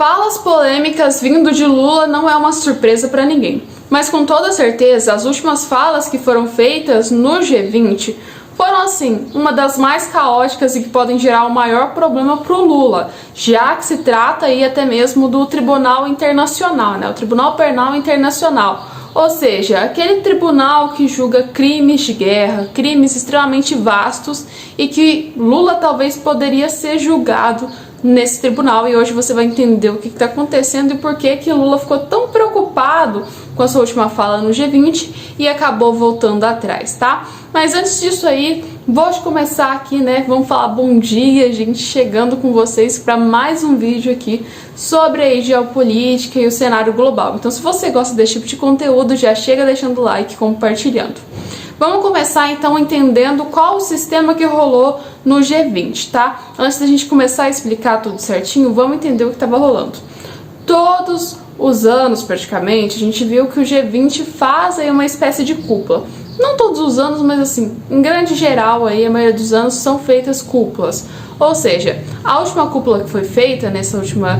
Falas polêmicas vindo de Lula não é uma surpresa para ninguém, mas com toda certeza as últimas falas que foram feitas no G20 foram assim uma das mais caóticas e que podem gerar o maior problema para o Lula, já que se trata aí até mesmo do Tribunal Internacional, né? O Tribunal Penal Internacional. Ou seja, aquele tribunal que julga crimes de guerra, crimes extremamente vastos e que Lula talvez poderia ser julgado nesse tribunal. E hoje você vai entender o que está acontecendo e por que Lula ficou tão preocupado com a sua última fala no G20 e acabou voltando atrás, tá? Mas antes disso aí, vou começar aqui, né? Vamos falar bom dia, gente, chegando com vocês para mais um vídeo aqui sobre a geopolítica e o cenário global. Então, se você gosta desse tipo de conteúdo, já chega deixando o like e compartilhando. Vamos começar então entendendo qual o sistema que rolou no G20, tá? Antes da gente começar a explicar tudo certinho, vamos entender o que estava rolando. Todos os anos, praticamente, a gente viu que o G20 faz aí uma espécie de cúpula. Não todos os anos, mas assim, em grande geral, aí, a maioria dos anos são feitas cúpulas. Ou seja, a última cúpula que foi feita nessa última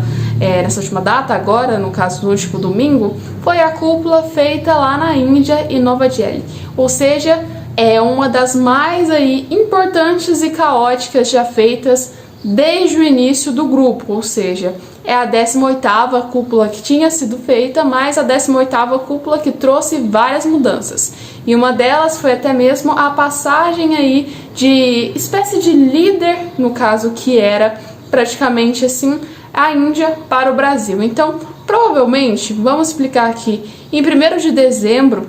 data, agora, no caso no último domingo, foi a cúpula feita lá na Índia e Nova Delhi. Ou seja, é uma das mais aí importantes e caóticas já feitas desde o início do grupo, ou seja, é a 18ª cúpula que tinha sido feita, mas a 18ª cúpula que trouxe várias mudanças. E uma delas foi até mesmo a passagem aí de espécie de líder, no caso que era praticamente assim a Índia para o Brasil. Então, provavelmente, vamos explicar aqui, em 1º de dezembro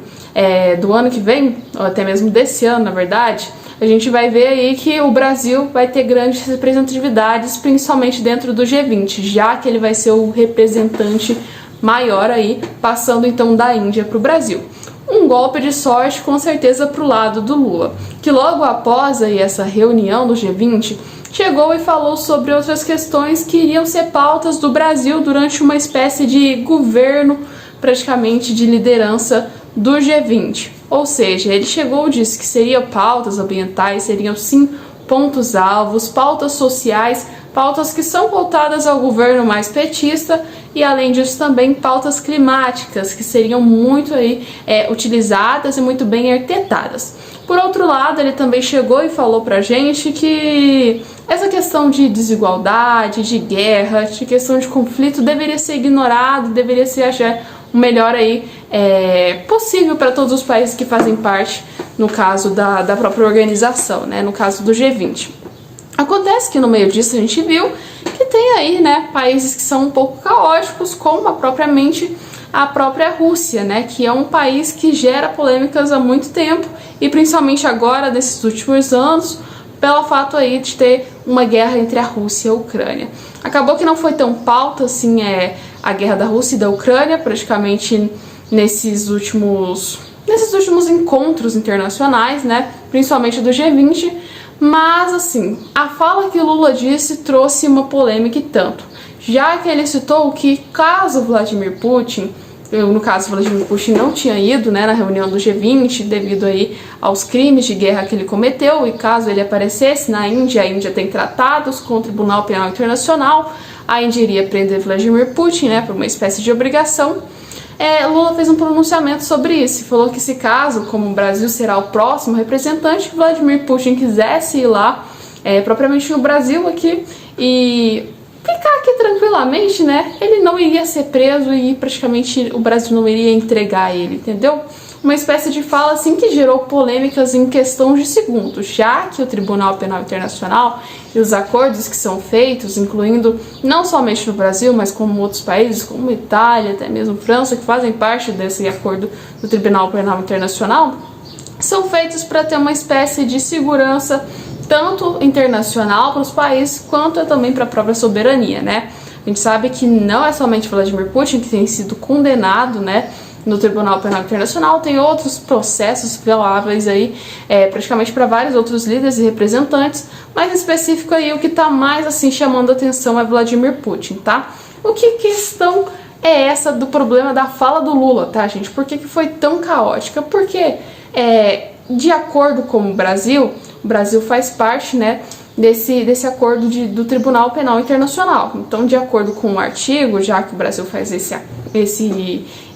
do ano que vem, ou até mesmo desse ano, na verdade, a gente vai ver aí que o Brasil vai ter grandes representatividades, principalmente dentro do G20, já que ele vai ser o representante maior aí, passando então da Índia para o Brasil. Um golpe de sorte com certeza para o lado do Lula, que logo após aí essa reunião do G20, chegou e falou sobre outras questões que iriam ser pautas do Brasil durante uma espécie de governo, praticamente de liderança do G20. Ou seja, ele chegou e disse que seriam pautas ambientais, seriam sim pontos-alvos, pautas sociais, pautas que são voltadas ao governo mais petista e, além disso, também pautas climáticas, que seriam muito aí utilizadas e muito bem arquitetadas. Por outro lado, ele também chegou e falou pra gente que essa questão de desigualdade, de guerra, de questão de conflito deveria ser ignorado, deveria ser o melhor aí possível para todos os países que fazem parte, no caso da própria organização, né, no caso do G20. Acontece que no meio disso a gente viu que tem aí, né, países que são um pouco caóticos, como propriamente a própria Rússia, né, que é um país que gera polêmicas há muito tempo e principalmente agora, nesses últimos anos, pelo fato aí de ter uma guerra entre a Rússia e a Ucrânia. Acabou que não foi tão pauta assim a guerra da Rússia e da Ucrânia, praticamente nesses últimos encontros internacionais, né, principalmente do G20, mas assim, a fala que Lula disse trouxe uma polêmica e tanto, já que ele citou que caso Vladimir Putin, no caso Vladimir Putin não tinha ido, né, na reunião do G20 devido aí aos crimes de guerra que ele cometeu, e caso ele aparecesse na Índia, a Índia tem tratados com o Tribunal Penal Internacional, a Índia iria prender Vladimir Putin, né, por uma espécie de obrigação. Lula fez um pronunciamento sobre isso e falou que se caso, como o Brasil será o próximo representante, que Vladimir Putin quisesse ir lá, propriamente no Brasil aqui, e ficar aqui tranquilamente, né, ele não iria ser preso e praticamente o Brasil não iria entregar ele, entendeu? Uma espécie de fala assim que gerou polêmicas em questão de segundos, já que o Tribunal Penal Internacional e os acordos que são feitos, incluindo não somente no Brasil, mas como outros países, como Itália, até mesmo França, que fazem parte desse acordo do Tribunal Penal Internacional, são feitos para ter uma espécie de segurança tanto internacional para os países, quanto também para a própria soberania, né? A gente sabe que não é somente Vladimir Putin que tem sido condenado, né, no Tribunal Penal Internacional, tem outros processos violáveis aí, praticamente para vários outros líderes e representantes, mas em específico aí o que está mais assim chamando a atenção é Vladimir Putin, tá? O que questão é essa do problema da fala do Lula, tá, gente? Por que foi tão caótica? Porque, de acordo com o Brasil faz parte, né, desse acordo do Tribunal Penal Internacional. Então, de acordo com o artigo, já que o Brasil faz essa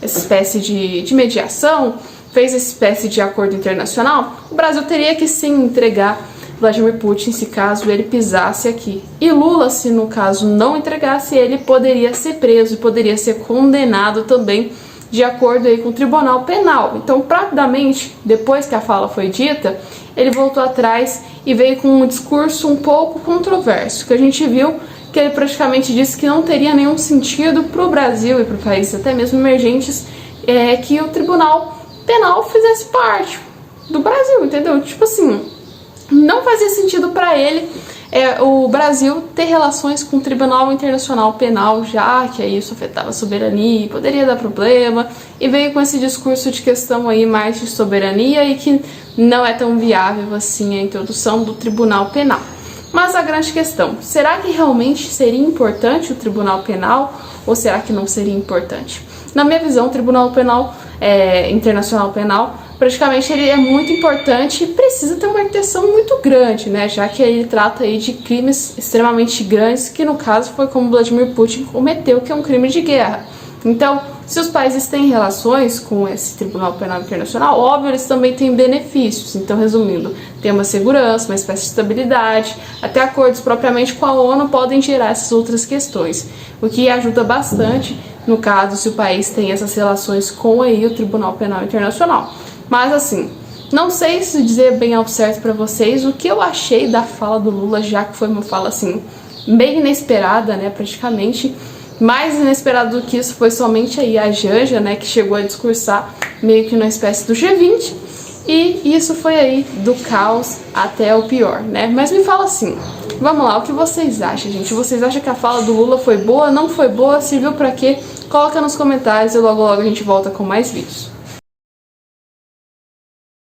espécie de mediação, fez essa espécie de acordo internacional, o Brasil teria que sim entregar Vladimir Putin, se caso ele pisasse aqui. E Lula, se no caso não entregasse, ele poderia ser preso e poderia ser condenado também, de acordo aí com o Tribunal Penal. Então, rapidamente, depois que a fala foi dita, ele voltou atrás e veio com um discurso um pouco controverso, que a gente viu que ele praticamente disse que não teria nenhum sentido para o Brasil e para países até mesmo emergentes que o Tribunal Penal fizesse parte do Brasil, entendeu? Tipo assim, não fazia sentido para ele o Brasil ter relações com o Tribunal Internacional Penal, já que isso afetava a soberania e poderia dar problema, e veio com esse discurso de questão aí mais de soberania e que não é tão viável assim a introdução do Tribunal Penal. Mas a grande questão, será que realmente seria importante o Tribunal Penal ou será que não seria importante? Na minha visão, o Tribunal Penal Internacional Penal, praticamente ele é muito importante e precisa ter uma intenção muito grande, né? Já que ele trata aí de crimes extremamente grandes, que no caso foi como Vladimir Putin cometeu, que é um crime de guerra. Então, se os países têm relações com esse Tribunal Penal Internacional, óbvio, eles também têm benefícios. Então, resumindo, tem uma segurança, uma espécie de estabilidade, até acordos propriamente com a ONU podem gerar essas outras questões, o que ajuda bastante, no caso, se o país tem essas relações com aí o Tribunal Penal Internacional. Mas, assim, não sei se dizer bem ao certo para vocês o que eu achei da fala do Lula, já que foi uma fala, assim, bem inesperada, né, praticamente. Mais inesperado do que isso foi somente aí a Janja, né, que chegou a discursar meio que numa espécie do G20, e isso foi aí do caos até o pior, né? Mas me fala assim, vamos lá, o que vocês acham, gente? Vocês acham que a fala do Lula foi boa, não foi boa, serviu pra quê? Coloca nos comentários e logo logo a gente volta com mais vídeos.